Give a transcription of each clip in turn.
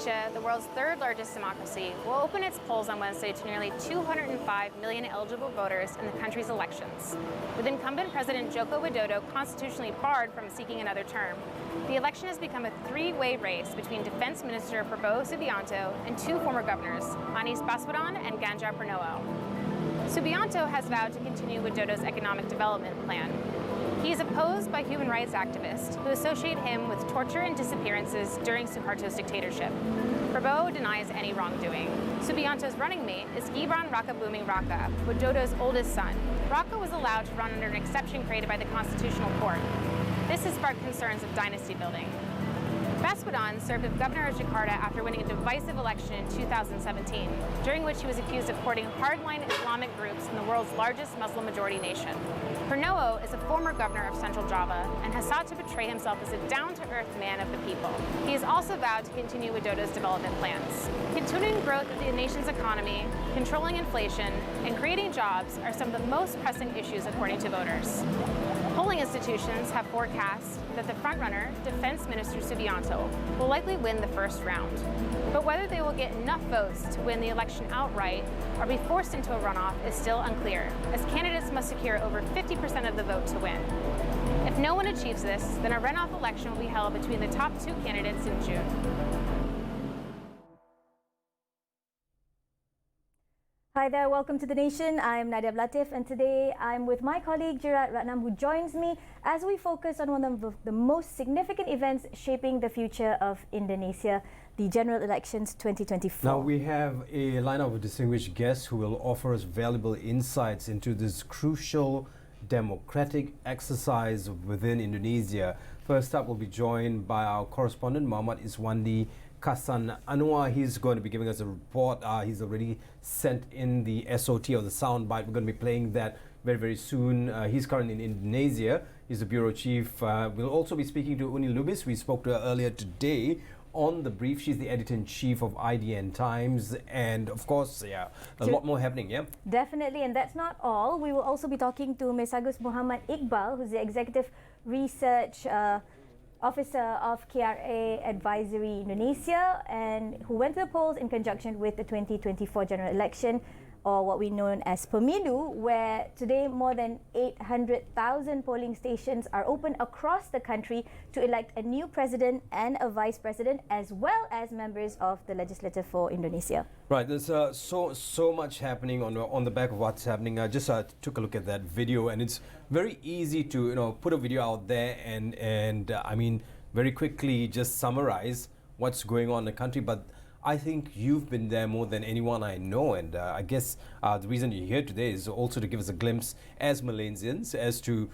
Indonesia, the world's third largest democracy, will open its polls on Wednesday to nearly 205 million eligible voters in the country's elections. With incumbent President Joko Widodo constitutionally barred from seeking another term, the election has become a three-way race between Defense Minister Prabowo Subianto and two former governors, Anies Baswedan and Ganjar Pranowo. Subianto has vowed to continue Widodo's economic development plan. He is opposed by human rights activists who associate him with torture and disappearances during Suharto's dictatorship. Prabowo denies any wrongdoing. Subianto's running mate is Gibran Rakabuming Raka, Widodo's oldest son. Raka was allowed to run under an exception created by the Constitutional Court. This has sparked concerns of dynasty building. Baswedan served as governor of Jakarta after winning a divisive election in 2017, during which he was accused of courting hardline Islamic groups in the world's largest Muslim-majority nation. Pranowo is a former governor of Central Java and has sought to portray himself as a down-to-earth man of the people. He has also vowed to continue Widodo's development plans. Continuing growth of the nation's economy, controlling inflation, and creating jobs are some of the most pressing issues according to voters. Polling institutions have forecast that the frontrunner, Defense Minister Subianto, will likely win the first round. But whether they will get enough votes to win the election outright or be forced into a runoff is still unclear, as candidates must secure over 50% of the vote to win. If no one achieves this, then a runoff election will be held between the top two candidates in June. Hi there, welcome to The Nation. I'm Nadiah Latif, and today I'm with my colleague Gerard Ratnam, who joins me as we focus on one of the most significant events shaping the future of Indonesia, the general elections 2024. Now we have a lineup of distinguished guests who will offer us valuable insights into this crucial democratic exercise within Indonesia. First up, we'll be joined by our correspondent, Muhammad ISWANDI, KASAN ANUAR. He's going to be giving us a report. He's already sent in the SOT or the soundbite. We're going to be playing that very, very soon. He's currently in Indonesia. He's the bureau chief. We'll also be speaking to LUBIS. We spoke to her earlier today on the brief. She's the editor-in-chief of IDN Times. And of course, yeah, a lot more happening, yeah? Definitely, and that's not all. We will also be talking to MESAGUS Muhammad IQBAL, who's the Executive Research Officer of KRA Advisory Indonesia, and who went to the polls in conjunction with the 2024 general election, or what we know as Pemilu, where today more than 800,000 polling stations are open across the country to elect a new president and a vice president, as well as members of the legislature for Indonesia. Right, there's so much happening on the back of what's happening. I just took a look at that video, and it's very easy to put a video out there and I mean very quickly just summarize what's going on in the country. But I think you've been there more than anyone I know, and I guess the reason you're here today is also to give us a glimpse as Malaysians as to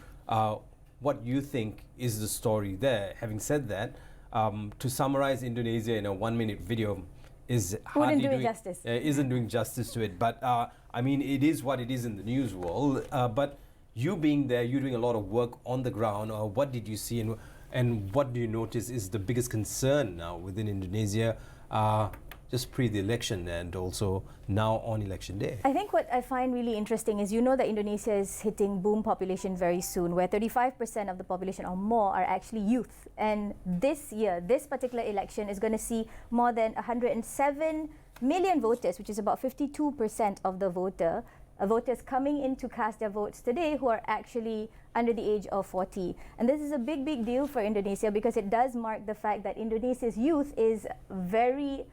what you think is the story there. Having said that, to summarize Indonesia in a 1-minute video is hardly isn't doing justice to it. But I mean, it is what it is in the news world. But you being there, you're doing a lot of work on the ground. What did you see, and what do you notice is the biggest concern now within Indonesia? Just pre the election and also now on election day. I think what I find really interesting is that Indonesia is hitting boom population very soon, where 35% of the population or more are actually youth. And this year, this particular election is going to see more than 107 million voters, which is about 52% of the voters coming in to cast their votes today who are actually under the age of 40. And this is a big, big deal for Indonesia because it does mark the fact that Indonesia's youth is very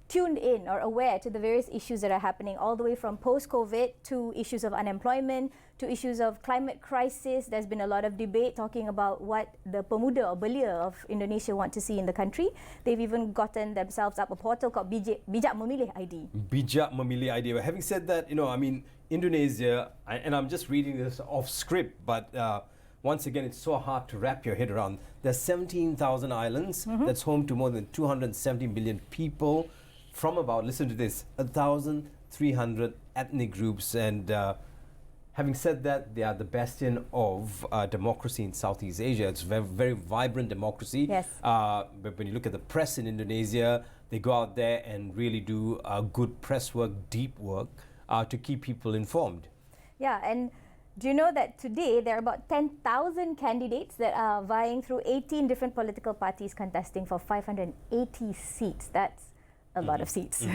tuned in or aware to the various issues that are happening, all the way from post-COVID to issues of unemployment, to issues of climate crisis. There's been a lot of debate talking about what the pemuda or belia of Indonesia want to see in the country. They've even gotten themselves up a portal called Bijak Memilih ID. Bijak Memilih ID. Having said that, I mean, Indonesia, and I'm just reading this off script, but once again, it's so hard to wrap your head around. There's 17,000 islands. That's home to more than 270 million people from about, listen to this, 1,300 ethnic groups. And having said that, they are the bastion of democracy in Southeast Asia. It's very, very vibrant democracy. Yes. But when you look at the press in Indonesia, they go out there and really do good press work, deep work to keep people informed. Yeah, and Do you know that today there are about 10,000 candidates that are vying through 18 different political parties contesting for 580 seats? That's a lot of seats.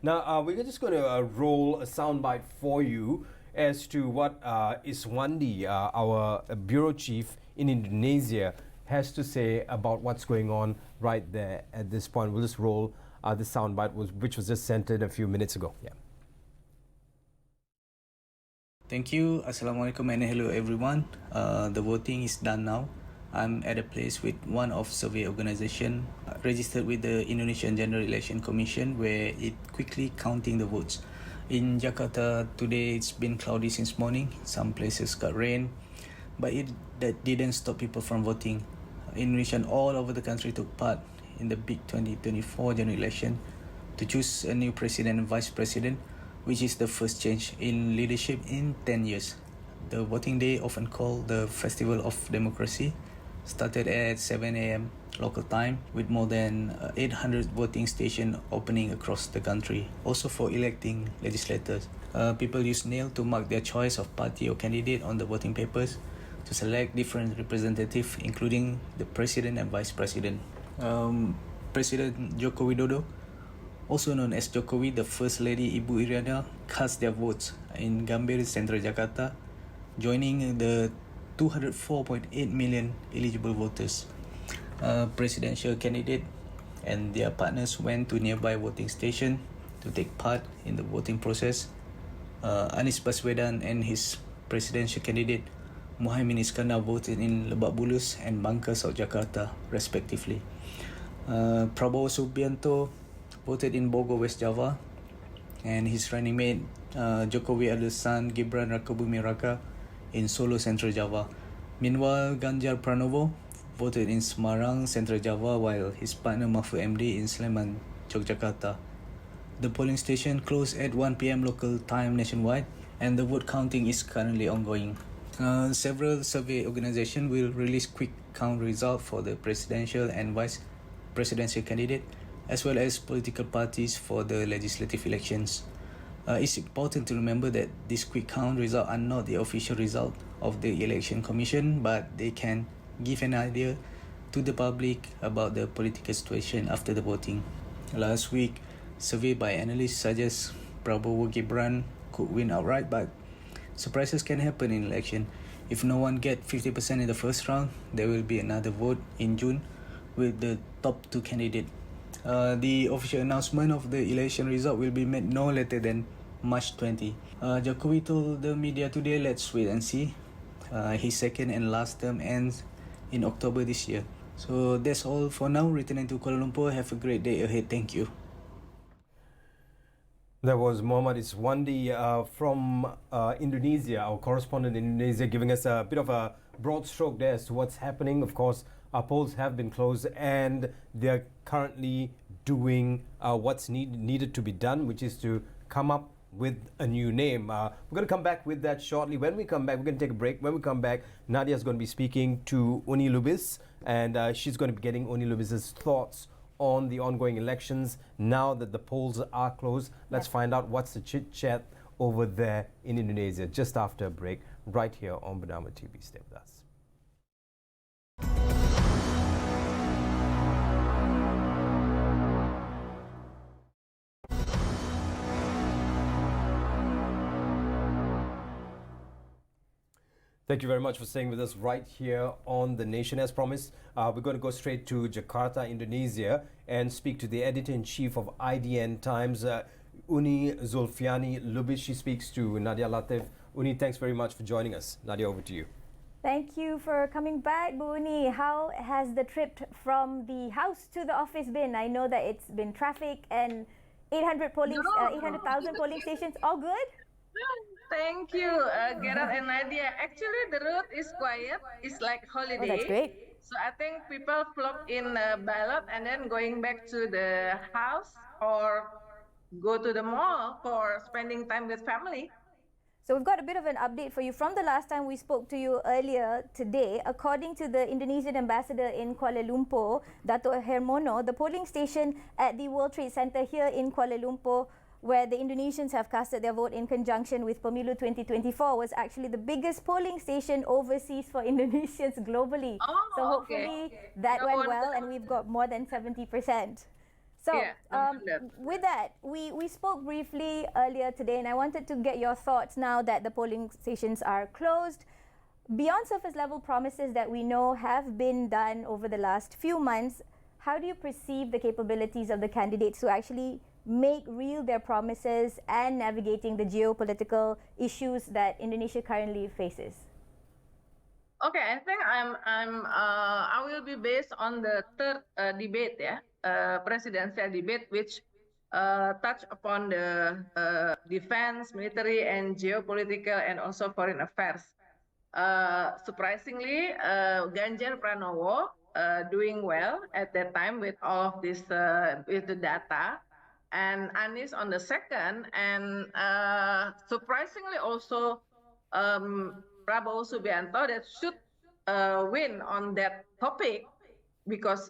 Now, we're just going to roll a soundbite for you as to what ISWANDI, our bureau chief in Indonesia, has to say about what's going on right there at this point. We'll just roll the soundbite, which was just sent in a few minutes ago. Yeah. Thank you. Assalamualaikum and hello everyone. The voting is done now. I'm at a place with one of survey organisation registered with the Indonesian General Election Commission where it quickly counting the votes. In Jakarta today it's been cloudy since morning. Some places got rain, but that didn't stop people from voting. Indonesians all over the country took part in the big 2024 general election to choose a new president and vice president, which is the first change in leadership in 10 years. The voting day, often called the Festival of Democracy, started at 7 a.m. local time with more than 800 voting stations opening across the country. Also for electing legislators, people use nail to mark their choice of party or candidate on the voting papers to select different representatives, including the president and vice president. President Joko Widodo, also known as Jokowi, the First Lady Ibu Iriana, cast their votes in Gambir, Central Jakarta, joining the 204.8 million eligible voters. Presidential candidate and their partners went to nearby voting station to take part in the voting process. Anies Baswedan and his presidential candidate Muhaimin Iskandar voted in Lebak Bulus and Bangka, South Jakarta, respectively. Prabowo Subianto voted in Bogor, West Java, and his running mate Jokowi Adul's son Gibran Rakabuming Raka in Solo, Central Java. Meanwhile, Ganjar Pranowo voted in Semarang, Central Java, while his partner Mahfud MD in Sleman, Yogyakarta. The polling station closed at 1 p.m. local time nationwide, and the vote counting is currently ongoing. Several survey organizations will release quick count results for the presidential and vice presidential candidate, as well as political parties for the legislative elections. It's important to remember that these quick count results are not the official result of the election commission, but they can give an idea to the public about the political situation after the voting. Last week, survey by analysts suggest Prabowo Gibran could win outright, but surprises can happen in election. If no one gets 50% in the first round, there will be another vote in June with the top two candidates. The official announcement of the election result will be made no later than March 20. Jokowi told the media today, let's wait and see. His second and last term ends in October this year. So that's all for now. Returning to Kuala Lumpur. Have a great day ahead. Thank you. That was Muhammad Iswandi from Indonesia, our correspondent in Indonesia, giving us a bit of a broad stroke there as to what's happening. Of course, our polls have been closed and they're currently doing what's needed to be done, which is to come up with a new name. We're going to come back with that shortly. When we come back, we're going to take a break. When we come back, Nadiah is going to be speaking to Uni LUBIS, and she's going to be getting Uni LUBIS's thoughts on the ongoing elections now that the polls are closed. Let's find out what's the chit-chat over there in Indonesia just after a break, right here on BERNAMA TV. Stay with us. Thank you very much for staying with us right here on The Nation. As promised, we're going to go straight to Jakarta, Indonesia, and speak to the editor-in-chief of IDN Times, Uni Zulfiani Lubis. She speaks to Nadiah Latif. Uni, thanks very much for joining us. Nadiah, over to you. Thank you for coming back, Bu Uni. How has the trip from the house to the office been? I know that it's been traffic and 800,000 polling stations. All good? Thank you, Gerard and Nadiah. Actually, the road is quiet. It's like holiday. Oh, that's great. So I think people flock in ballot and then going back to the house or go to the mall for spending time with family. So we've got a bit of an update for you from the last time we spoke to you earlier today. According to the Indonesian ambassador in Kuala Lumpur, Dato' Hermono, the polling station at the World Trade Center here in Kuala Lumpur where the Indonesians have casted their vote in conjunction with Pemilu 2024, was actually the biggest polling station overseas for Indonesians globally. Oh, So hopefully that No went well, wonder. and we've got more than 70%. So Yeah, no wonder. with that, we spoke briefly earlier today, and I wanted to get your thoughts now that the polling stations are closed. Beyond surface level promises that we know have been done over the last few months, how do you perceive the capabilities of the candidates to actually make real their promises and navigating the geopolitical issues that Indonesia currently faces? Okay, I think I will be based on the third debate, presidential debate, which touch upon the defense, military, and geopolitical, and also foreign affairs. Surprisingly, Ganjar Pranowo doing well at that time with all of this with the data, and Anies on the second, and surprisingly also Prabowo Subianto that should win on that topic because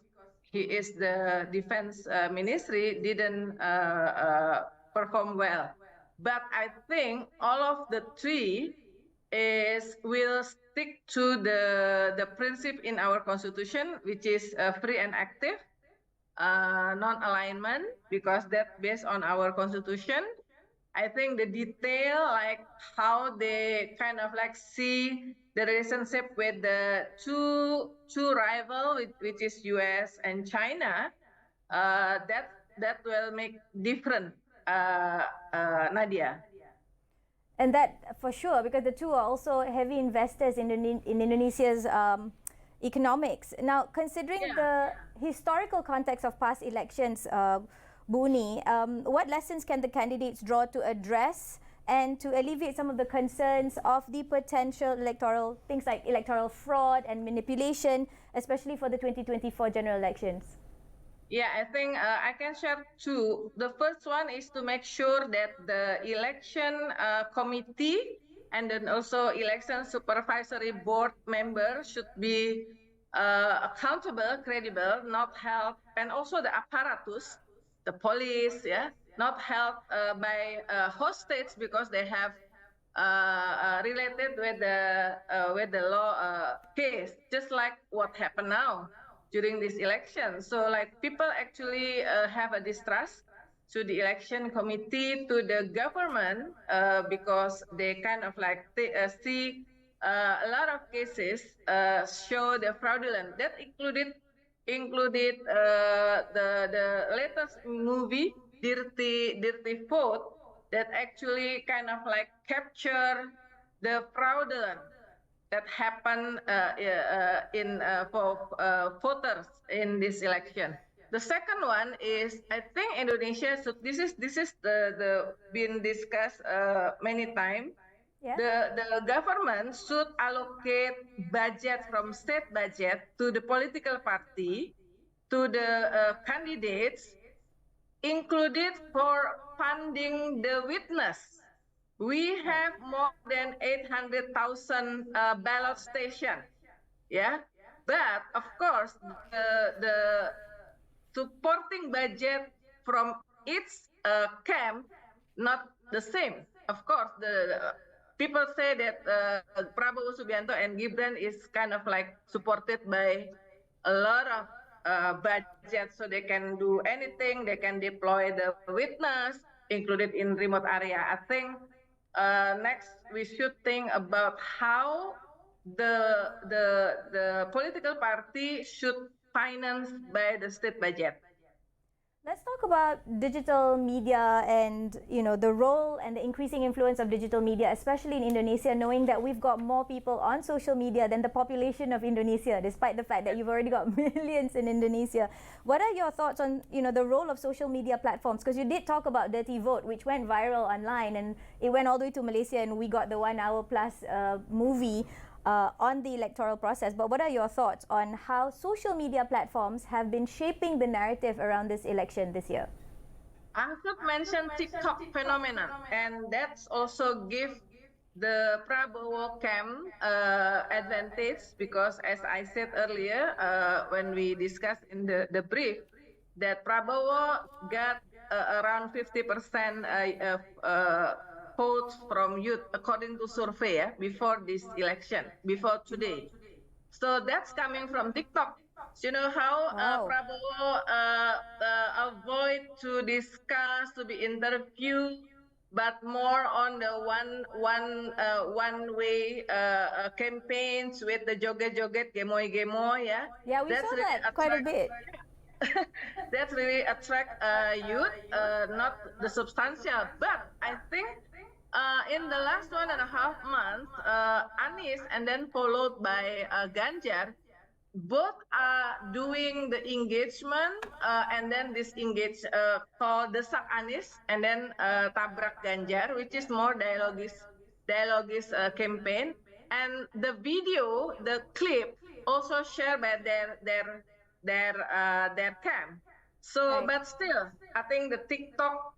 he is the defense ministry didn't perform well. But I think all of the three will stick to the principle in our constitution, which is free and active, non-alignment, because that's based on our constitution. I think the detail, like how they kind of like see the relationship with the two rival, which is US and China, that will make different, Nadiah. And that for sure, because the two are also heavy investors in Indonesia's economics. Now, considering the historical context of past elections, Buni, what lessons can the candidates draw to address and to alleviate some of the concerns of the potential electoral, things like electoral fraud and manipulation, especially for the 2024 general elections? Yeah, I think I can share two. The first one is to make sure that the election committee and then also election supervisory board members should be accountable, credible, not held, and also the apparatus, the police, not held by hostage because they have related with the law case, just like what happened now during this election. So like people actually have a distrust to the election committee, to the government, because they kind of like see a lot of cases show the fraudulent. That included the latest movie, Dirty Vote, that actually kind of like capture the fraudulent that happened for voters in this election. The second one is, I think Indonesia should. This is the been discussed many times. Yeah. The government should allocate budget from state budget to the political party, to the candidates, included for funding the witness. We have more than 800,000 ballot stations, But of course, the supporting budget from each camp not the same. Of course, the people say that Prabowo Subianto and Gibran is kind of like supported by a lot of budget, so they can do anything. They can deploy the witness, included in remote area. I think next we should think about how the political party should finance by the state budget. Let's talk about digital media and the role and the increasing influence of digital media, especially in Indonesia, knowing that we've got more people on social media than the population of Indonesia, despite the fact that you've already got millions in Indonesia. What are your thoughts on the role of social media platforms? Because you did talk about Dirty Vote, which went viral online, and it went all the way to Malaysia, and we got the 1 hour plus movie on the electoral process. But what are your thoughts on how social media platforms have been shaping the narrative around this election this year? I should mention TikTok phenomenon, and that's also give the Prabowo camp advantage, because as I said earlier when we discussed in the brief, that Prabowo got around 50% votes from youth, according to survey, before this election, before today. So that's coming from TikTok. So you know how Wow. Prabowo avoid to discuss, to be interviewed, but more on the one way campaigns with the joget-joget, gemoy-gemoy, yeah. Yeah, we That's saw really that quite a bit. that's really attract youth, not the substantial. But I think in the last 1.5 months, Anies and then followed by Ganjar, both are doing the engagement and then disengage called Desak Anies and then Tabrak Ganjar, which is more dialogis campaign. And the video, the clip, also shared by their camp. So, Right. but still, I think the TikTok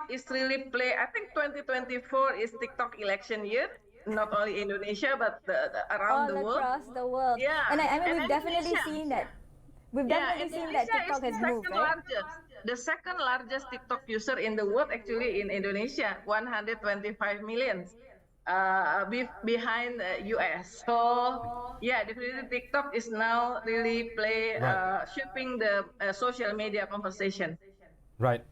is really play. I think 2024 is TikTok election year, not only Indonesia but around All the world. across the world. Yeah, And I mean, and we've definitely Indonesia. seen that. We've Yeah, definitely seen that Indonesia is TikTok the has moved, second right? largest. The second largest TikTok user in the world, actually, in Indonesia, 125 million, behind the US. So yeah, definitely TikTok is now really shaping the social media conversation. Right.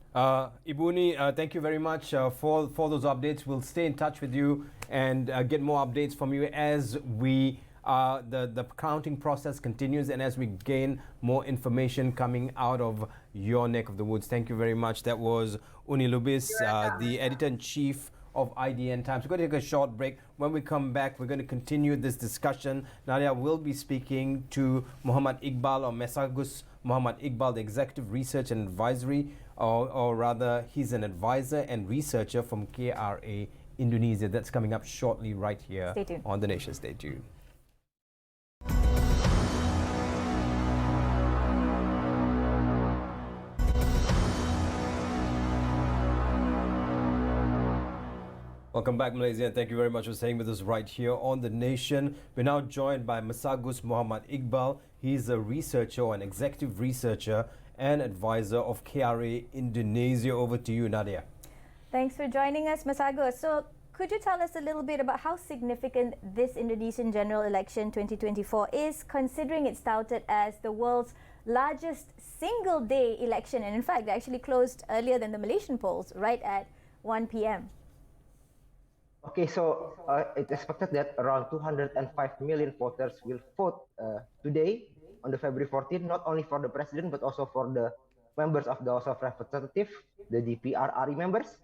Ibu Uni, thank you very much for those updates. We'll stay in touch with you and get more updates from you as we the counting process continues and as we gain more information coming out of your neck of the woods. Thank you very much. That was Uni Lubis, the editor-in-chief of IDN Times. We're going to take a short break. When we come back, we're going to continue this discussion. Nadiah will be speaking to Muhammad Iqbal, or MESAGUS Muhammad Iqbal, the Executive Research and Advisory, or rather, he's an advisor and researcher from KRA Indonesia. That's coming up shortly right here Stay tuned. on The Nation. Stay tuned. Welcome back, Malaysia, and thank you very much for staying with us right here on The Nation. We're now joined by MESAGUS Muhammad Iqbal. He's a researcher, an executive researcher and advisor of KRA Indonesia. Over to you, Nadiah. Thanks for joining us, MESAGUS. So, could you tell us a little bit about how significant this Indonesian general election 2024 is, considering it's touted as the world's largest single-day election, and in fact, it actually closed earlier than the Malaysian polls, right at 1 p.m. Okay, so it's expected that around 205 million voters will vote today on the February 14th, not only for the president, but also for the members of the House of Representatives, the DPR-RI members,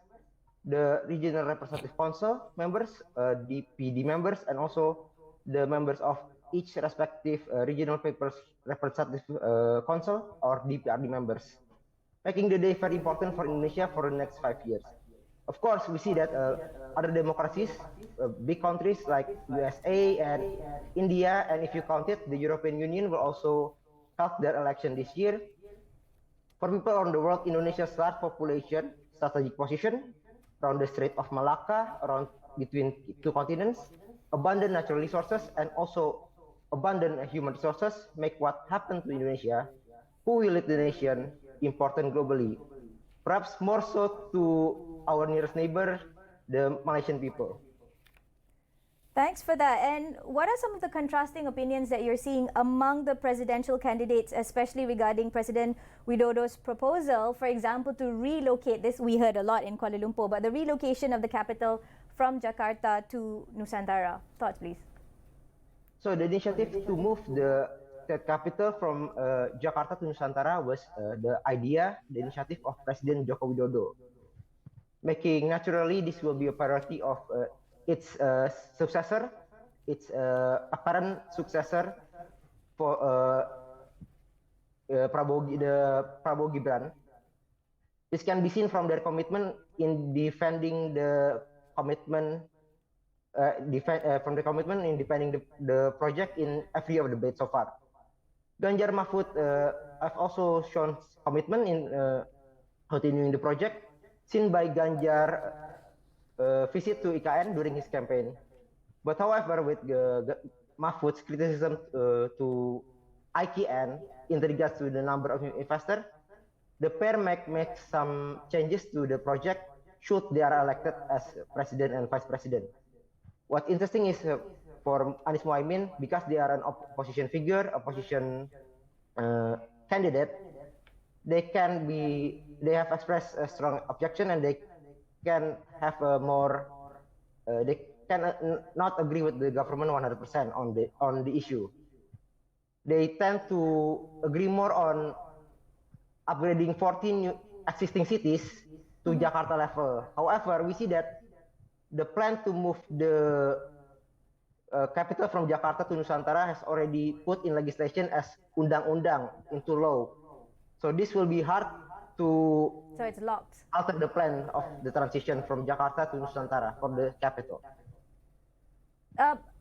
the Regional Representative Council members, DPD members, and also the members of each respective Regional Papers Representative Council or DPRD members, making the day very important for Indonesia for the next 5 years. Of course, we see that other democracies, big countries like USA and India, and if you count it, the European Union will also have their election this year. For people around the world, Indonesia's large population, strategic position around the Strait of Malacca, around between two continents, abundant natural resources, and also abundant human resources make what happened to Indonesia, who will lead the nation, important globally. Perhaps more so to our nearest neighbor, the Malaysian people. Thanks for that. And what are some of the contrasting opinions that you're seeing among the presidential candidates, especially regarding President Widodo's proposal, for example, to relocate this? We heard a lot in Kuala Lumpur, but the relocation of the capital from Jakarta to Nusantara. Thoughts, please. So the initiative to move the capital from Jakarta to Nusantara was the initiative of President Joko Widodo, making naturally this will be a priority of its successor, its apparent successor for Prabowo Gibran. This can be seen from their commitment in defending the commitment, in defending the project in every of the debate so far. Ganjar Mahfud have also shown commitment in continuing the project, seen by Ganjar visit to IKN during his campaign. But however, with Mahfud's criticism to IKN in regards to the number of investors, the pair make some changes to the project should they are elected as president and vice president. What's interesting is for Anies Mohaimin, because they are an opposition figure, opposition candidate, they have expressed a strong objection, and they can have a more, they can not agree with the government 100% on the issue. They tend to agree more on upgrading 14 new existing cities to Jakarta level. However, we see that the plan to move the capital from Jakarta to Nusantara has already put in legislation as undang-undang into law. So this will be hard to So it's locked. alter the plan of the transition from Jakarta to Nusantara for the capital.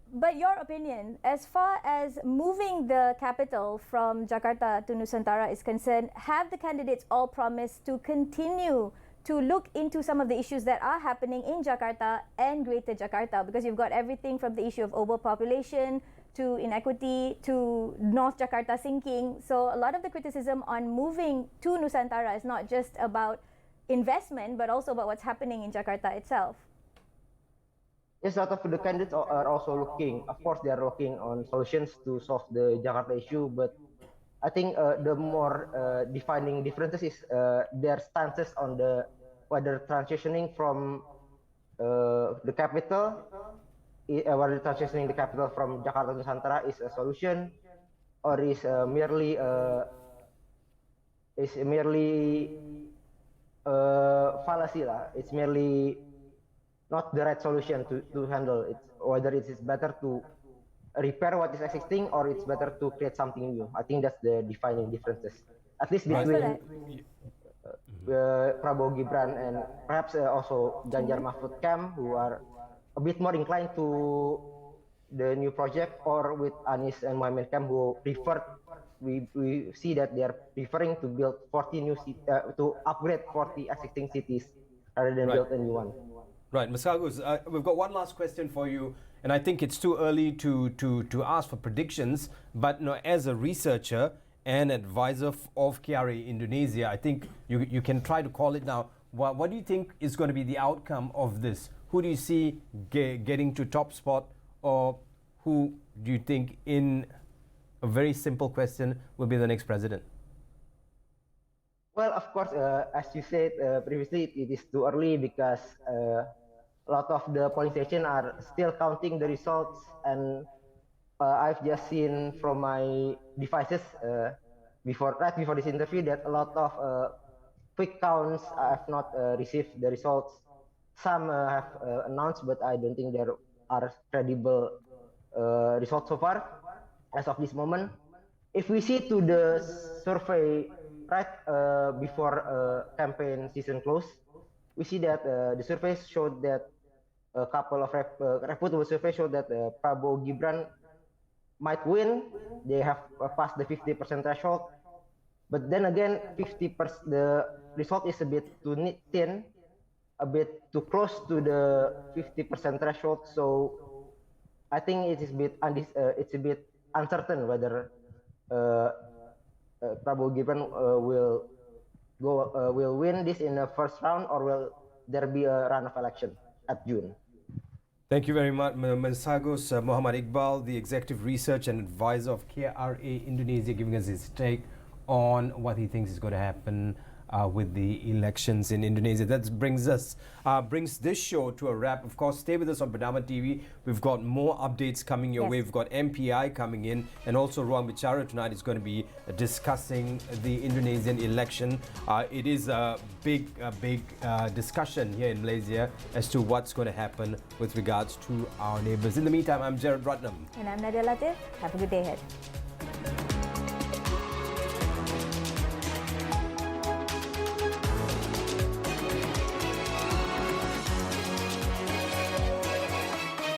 But your opinion, as far as moving the capital from Jakarta to Nusantara is concerned, have the candidates all promised to continue to look into some of the issues that are happening in Jakarta and Greater Jakarta? Because you've got everything from the issue of overpopulation to inequity to North Jakarta sinking. So a lot of the criticism on moving to Nusantara is not just about investment, but also about what's happening in Jakarta itself. Yes, a lot of the candidates are also looking, of course, they are looking on solutions to solve the Jakarta issue, but I think the more defining differences is their stances on whether transitioning from the capital, whether transitioning the capital from Jakarta to Nusantara is a solution, or is merely fallacy lah. It's merely not the right solution to handle it. Whether it is better to repair what is existing or it's better to create something new. I think that's the defining differences, at least between Prabowo Gibran and perhaps also Ganjar Mahfud camp, who are a bit more inclined to the new project, or with Anies and Mohaimin camp, who prefer, we see that they are preferring to build 40 new to upgrade 40 existing cities rather than build a new one. Right, MESAGUS, we've got one last question for you, and I think it's too early to ask for predictions, but as a researcher and advisor of KRA Indonesia, I think you can try to call it now. What do you think is going to be the outcome of this? Who do you see getting to top spot, or who do you think, in a very simple question, will be the next president? Well, of course, as you said previously, it is too early because a lot of the polling stations are still counting the results, and I've just seen from my devices right before this interview that a lot of quick counts have not received the results. Some have announced, but I don't think there are credible results so far as of this moment. If we see to the survey right before campaign season close, we see that the surveys showed that a couple of reputable surveys showed that Prabowo Gibran might win. They have passed the 50% threshold, but then again, the result is a bit too thin, a bit too close to the 50% threshold. So I think it is it's a bit uncertain whether Prabowo Gibran will win this in the first round, or will there be a runoff election at June? Thank you very much, MESAGUS Muhammad Iqbal, the Executive Research and Advisor of KRA Indonesia, giving us his take on what he thinks is going to happen with the elections in Indonesia. That brings this show to a wrap. Of course, stay with us on BERNAMA TV. We've got more updates coming your way. We've got MPI coming in, and also Ruang Bicara tonight is going to be discussing the Indonesian election. It is a big discussion here in Malaysia as to what's going to happen with regards to our neighbours. In the meantime, I'm Gerard Ratnam. And I'm Nadiah Latif. Have a good day ahead.